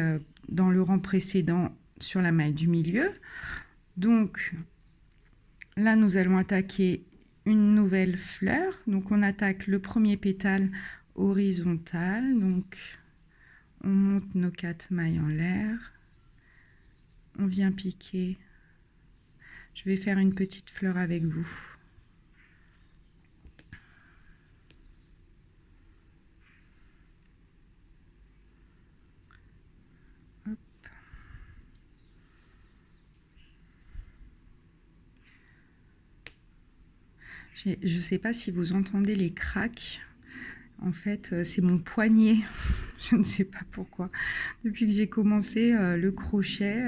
S1: dans le rang précédent sur la maille du milieu. Donc là, nous allons attaquer une nouvelle fleur. Donc on attaque le premier pétale horizontal. Donc on monte nos 4 mailles en l'air. On vient piquer. Je vais faire une petite fleur avec vous. Je ne sais pas si vous entendez les craques. En fait, c'est mon poignet. Je ne sais pas pourquoi. Depuis que j'ai commencé le crochet,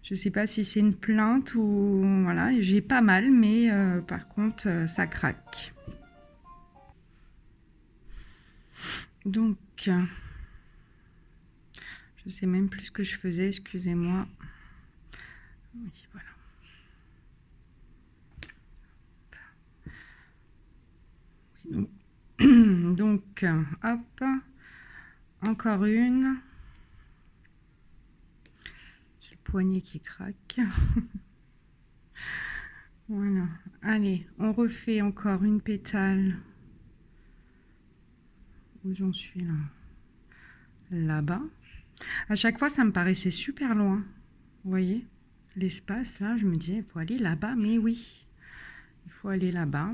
S1: je ne sais pas si c'est une plainte ou... Voilà, j'ai pas mal, mais par contre, ça craque. Donc, je ne sais même plus ce que je faisais, excusez-moi. Oui, voilà. Donc, hop, encore une. J'ai le poignet qui craque. Voilà, allez, on refait encore une pétale. Où j'en suis là? Là-bas. À chaque fois, ça me paraissait super loin. Vous voyez? L'espace, là, je me disais, il faut aller là-bas, mais oui. Il faut aller là-bas.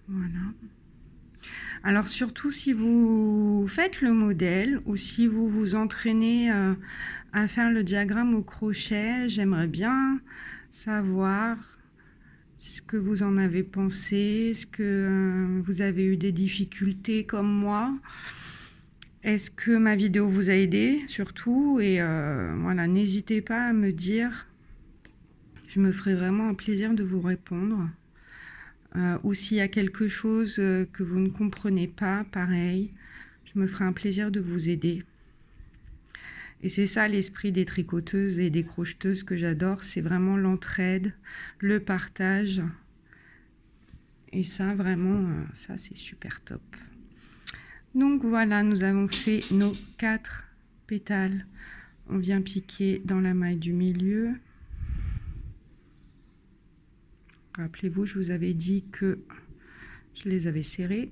S1: Voilà. Alors surtout si vous faites le modèle ou si vous vous entraînez à faire le diagramme au crochet, j'aimerais bien savoir ce que vous en avez pensé, est-ce que vous avez eu des difficultés comme moi, est-ce que ma vidéo vous a aidé surtout, et voilà, n'hésitez pas à me dire, je me ferai vraiment un plaisir de vous répondre. Ou s'il y a quelque chose que vous ne comprenez pas, pareil, je me ferai un plaisir de vous aider. Et c'est ça l'esprit des tricoteuses et des crocheteuses que j'adore, c'est vraiment l'entraide, le partage. Et ça, vraiment, ça c'est super top. Donc voilà, nous avons fait nos 4 pétales. On vient piquer dans la maille du milieu. Rappelez-vous, je vous avais dit que je les avais serrés,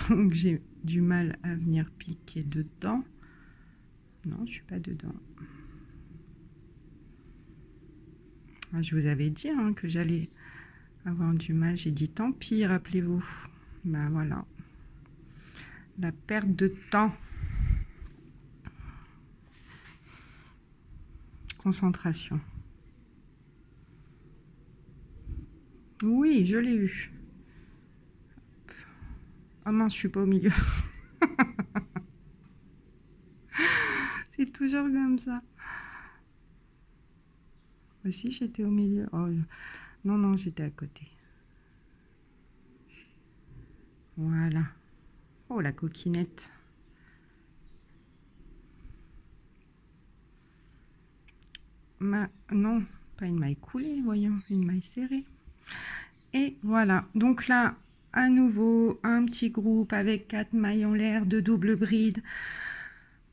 S1: donc j'ai du mal à venir piquer dedans. Non, je ne suis pas dedans. Ah, je vous avais dit que j'allais avoir du mal. J'ai dit tant pis, rappelez-vous. Ben voilà. La perte de temps. Concentration. Oui, je l'ai eu. Oh mince, je suis pas au milieu. C'est toujours comme ça. Si j'étais au milieu. Oh, non, non, j'étais à côté. Voilà. Oh, la coquinette. Non, pas une maille coulée, voyons, une maille serrée. Et voilà, donc là, à nouveau, un petit groupe avec 4 mailles en l'air de double bride,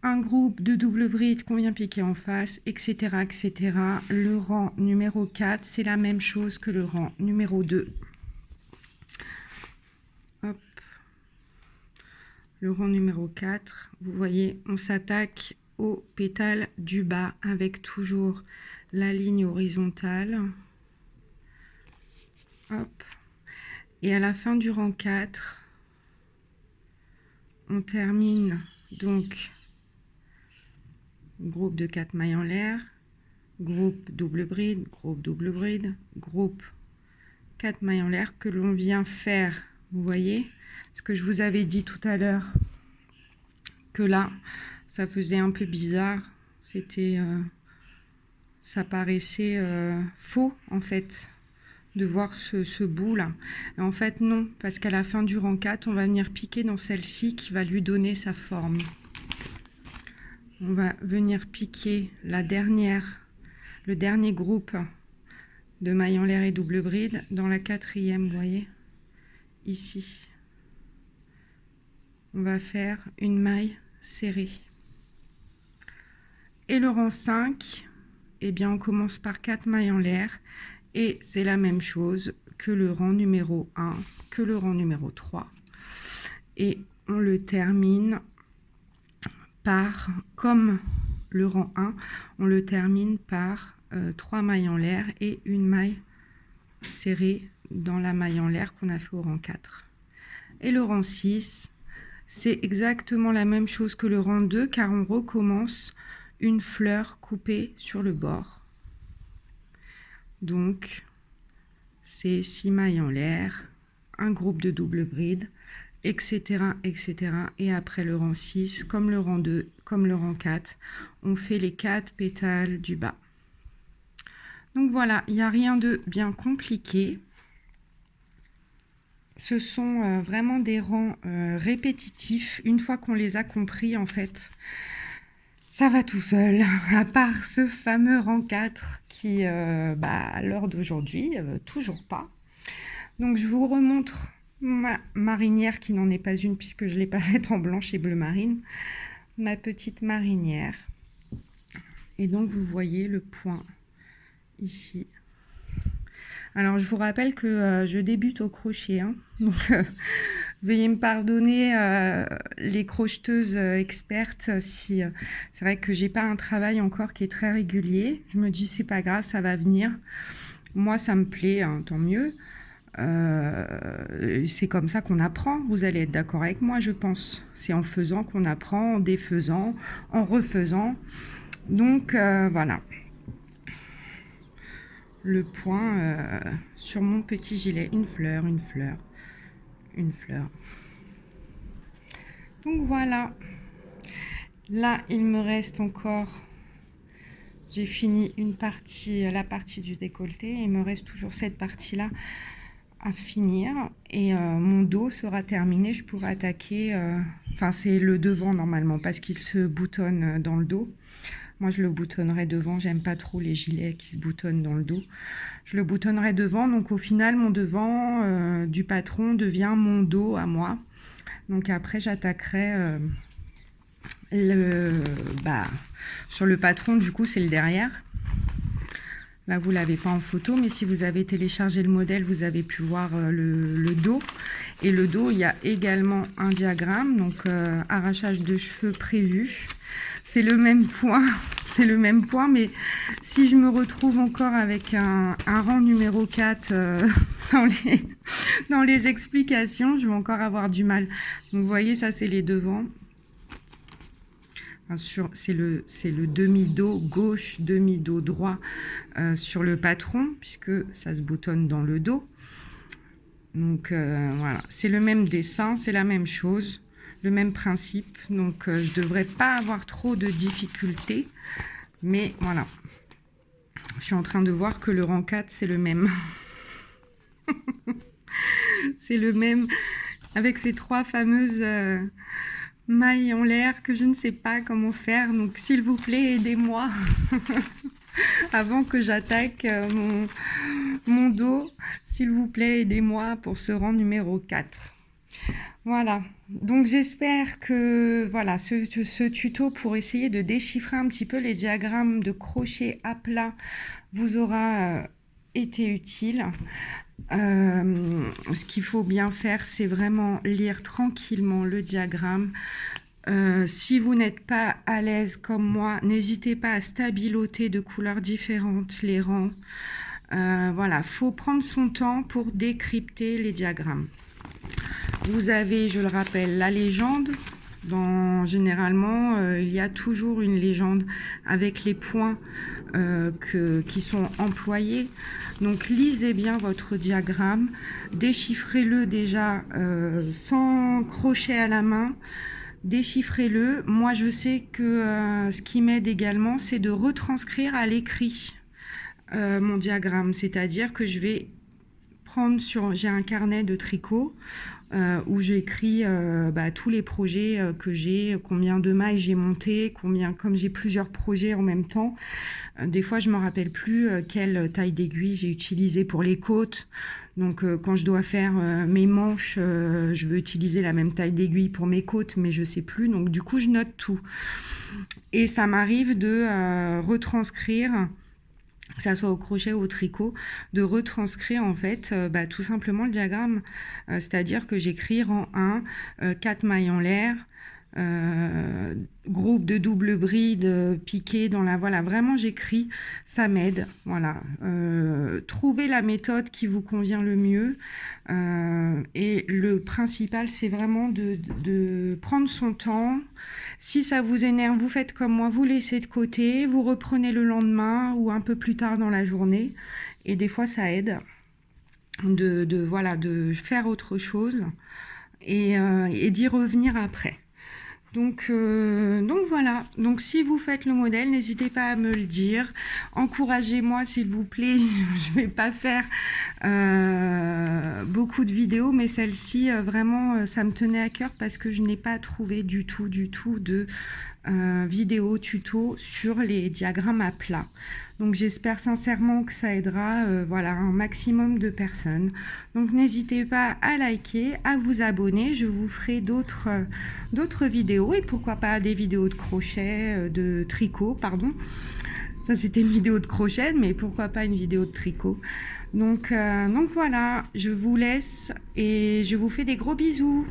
S1: un groupe de double bride qu'on vient piquer en face, etc., etc. Le rang numéro 4, c'est la même chose que le rang numéro 2. Hop. Le rang numéro 4, vous voyez, on s'attaque au pétale du bas avec toujours la ligne horizontale. Hop. Et à la fin du rang 4, on termine donc groupe de 4 mailles en l'air, groupe double bride, groupe 4 mailles en l'air que l'on vient faire. Vous voyez ce que je vous avais dit tout à l'heure, que là, ça faisait un peu bizarre. C'était, ça paraissait faux en fait, de voir ce bout là. Et en fait non, parce qu'à la fin du rang 4, on va venir piquer dans celle-ci qui va lui donner sa forme. On va venir piquer le dernier groupe de mailles en l'air et double bride dans la 4e, vous voyez, ici. On va faire une maille serrée. Et le rang 5, eh bien on commence par 4 mailles en l'air et c'est la même chose que le rang numéro 1, que le rang numéro 3. Et on le termine par, comme le rang 1, on le termine par 3 mailles en l'air et une maille serrée dans la maille en l'air qu'on a fait au rang 4. Et le rang 6, c'est exactement la même chose que le rang 2 car on recommence une fleur coupée sur le bord. Donc, c'est 6 mailles en l'air, un groupe de double bride, etc., etc. Et après le rang 6, comme le rang 2, comme le rang 4, on fait les 4 pétales du bas. Donc voilà, il n'y a rien de bien compliqué. Ce sont vraiment des rangs répétitifs. Une fois qu'on les a compris, en fait, ça va tout seul, à part ce fameux rang 4 qui, à l'heure d'aujourd'hui, toujours pas. Donc je vous remontre ma marinière qui n'en est pas une puisque je ne l'ai pas faite en blanche et bleu marine. Ma petite marinière. Et donc vous voyez le point ici. Alors je vous rappelle que je débute au crochet, hein. Donc veuillez me pardonner les crocheteuses expertes si c'est vrai que j'ai pas un travail encore qui est très régulier. Je me dis c'est pas grave, ça va venir. Moi ça me plaît, hein, tant mieux. C'est comme ça qu'on apprend, vous allez être d'accord avec moi je pense. C'est en faisant qu'on apprend, en défaisant, en refaisant. Donc voilà. Le point sur mon petit gilet, une fleur, une fleur, une fleur. Donc voilà, là il me reste encore, j'ai fini une partie, la partie du décolleté, il me reste toujours cette partie là à finir et mon dos sera terminé, je pourrai attaquer, enfin c'est le devant normalement parce qu'il se boutonne dans le dos. Moi, je le boutonnerai devant. J'aime pas trop les gilets qui se boutonnent dans le dos. Je le boutonnerai devant. Donc, au final, mon devant du patron devient mon dos à moi. Donc, après, j'attaquerai sur le patron. Du coup, c'est le derrière. Là, vous l'avez pas en photo, mais si vous avez téléchargé le modèle, vous avez pu voir le dos. Et le dos, il y a également un diagramme. Donc, arrachage de cheveux prévu. C'est le même point, mais si je me retrouve encore avec un rang numéro 4 dans les explications, je vais encore avoir du mal. Donc vous voyez, ça c'est les devants. C'est le demi-dos gauche, demi-dos droit sur le patron, puisque ça se boutonne dans le dos. Donc voilà, c'est le même dessin, c'est la même chose. Le même principe, donc je ne devrais pas avoir trop de difficultés, mais voilà, je suis en train de voir que le rang 4 c'est le même. C'est le même avec ces 3 fameuses mailles en l'air que je ne sais pas comment faire. Donc s'il vous plaît, aidez-moi avant que j'attaque mon dos. S'il vous plaît, aidez-moi pour ce rang numéro 4. Voilà, donc j'espère que voilà, ce tuto pour essayer de déchiffrer un petit peu les diagrammes de crochet à plat vous aura été utile. Ce qu'il faut bien faire, c'est vraiment lire tranquillement le diagramme. Si vous n'êtes pas à l'aise comme moi, n'hésitez pas à stabiloter de couleurs différentes les rangs. Voilà, faut prendre son temps pour décrypter les diagrammes. Vous avez, je le rappelle, la légende. Généralement, il y a toujours une légende avec les points qui sont employés. Donc, lisez bien votre diagramme, déchiffrez-le déjà sans crochet à la main. Déchiffrez-le. Moi, je sais que ce qui m'aide également, c'est de retranscrire à l'écrit mon diagramme. C'est-à-dire que je vais j'ai un carnet de tricot où j'écris tous les projets que j'ai, combien de mailles j'ai monté, comme j'ai plusieurs projets en même temps. Des fois, je ne me rappelle plus quelle taille d'aiguille j'ai utilisée pour les côtes. Donc, quand je dois faire mes manches, je veux utiliser la même taille d'aiguille pour mes côtes, mais je ne sais plus. Donc, du coup, je note tout. Et ça m'arrive de retranscrire, que ça soit au crochet ou au tricot, de retranscrire en fait tout simplement le diagramme. C'est-à-dire que j'écris rang 1, 4 mailles en l'air, groupe de double bride piqué dans la... Voilà, vraiment j'écris, ça m'aide. Voilà. Trouvez la méthode qui vous convient le mieux. Et le principal, c'est vraiment de prendre son temps. Si ça vous énerve, vous faites comme moi, vous laissez de côté, vous reprenez le lendemain ou un peu plus tard dans la journée. Et des fois, ça aide de faire autre chose et d'y revenir après. Donc voilà, donc si vous faites le modèle, n'hésitez pas à me le dire, encouragez-moi s'il vous plaît. Je vais pas faire beaucoup de vidéos, mais celle-ci vraiment ça me tenait à cœur parce que je n'ai pas trouvé du tout de vidéo tuto sur les diagrammes à plat. Donc j'espère sincèrement que ça aidera un maximum de personnes. Donc n'hésitez pas à liker, à vous abonner. Je vous ferai d'autres vidéos et pourquoi pas des vidéos de crochet, de tricot, pardon. Ça c'était une vidéo de crochet, mais pourquoi pas une vidéo de tricot. Donc voilà, je vous laisse et je vous fais des gros bisous.